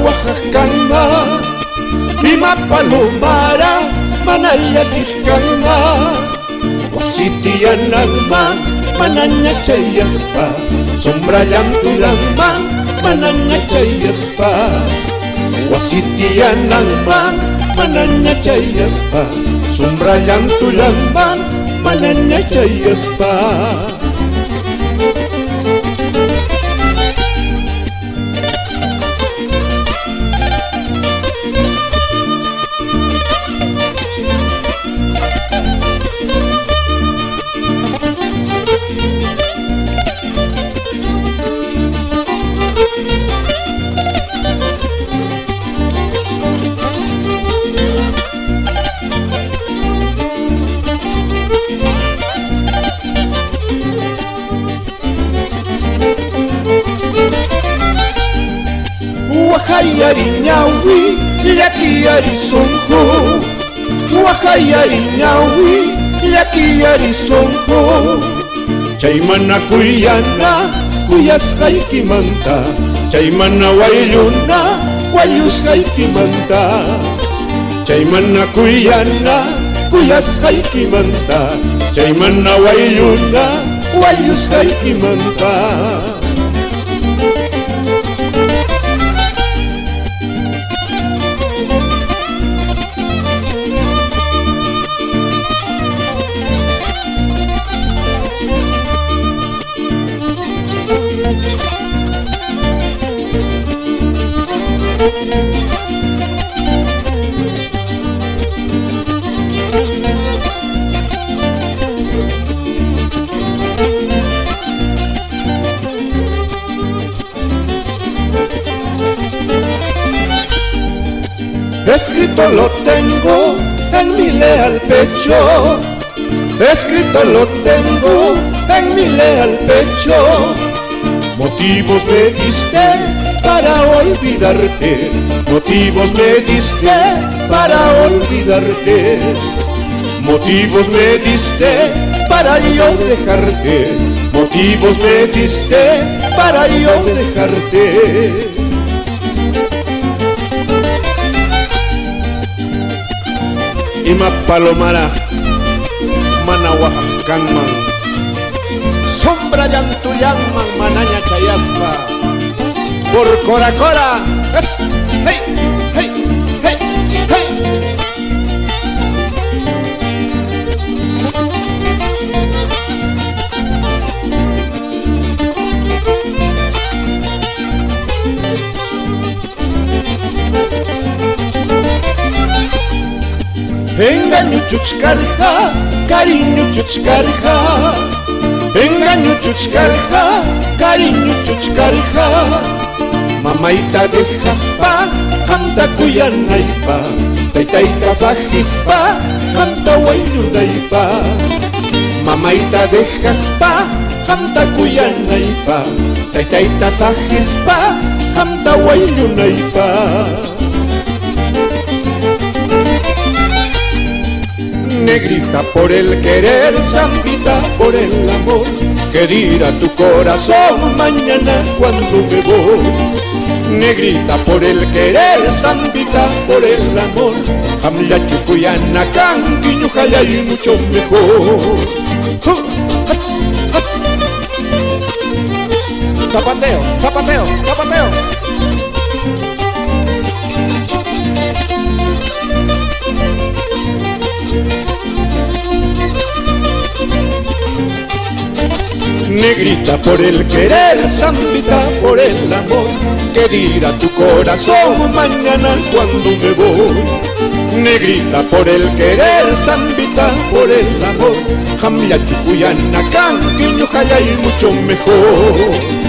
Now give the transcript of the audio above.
Oaxacanma ima palomara manayakijkanma wasitiyananman manañachayaspa sombrallantulanman manañachayaspa wasitiyananman manañachayaspa sombrallantulanman manañachayaspa. Wahayariñawi llakiyarisunku Wahayariñawi llakiyarisunku chaymana kuyana kuyasqaykimanta chaymana waylluna wayusqaykimanta chaymana kuyana kuyasqaykimanta chaymana waylluna wayusqaykimanta. Escrito lo tengo en mi leal pecho, escrito lo tengo en mi leal pecho. Motivos me diste para olvidarte, motivos me diste para olvidarte, motivos me diste para yo dejarte, motivos me diste para yo dejarte. Ima palomara mana Oaxacanman sombrallantuyanman manaña chayaspa por cora cora es hey hey hey hey. Engaño chuchcarja, cariño chuchcarja, engaño chuchcarja, cariño chuchcarja. Mamaita de jaspa, hamta kuyanaypa, taytayta sajispa, hamta waynunaypa. Mamaita de jaspa, hamta kuyanaypa, taytayta sajispa, hamta waynunaypa. Negrita por el querer, zambita por el amor, ¿qué dirá tu corazón mañana cuando me voy? Negrita por el querer, zambita por el amor, hamla chukuyana canquiño y mucho mejor. Zapateo, zapateo, zapateo. Negrita por el querer, zambita por el amor, ¿qué dirá tu corazón mañana cuando me voy? Negrita por el querer, zambita por el amor, hamya chukuyana canquiño y mucho mejor.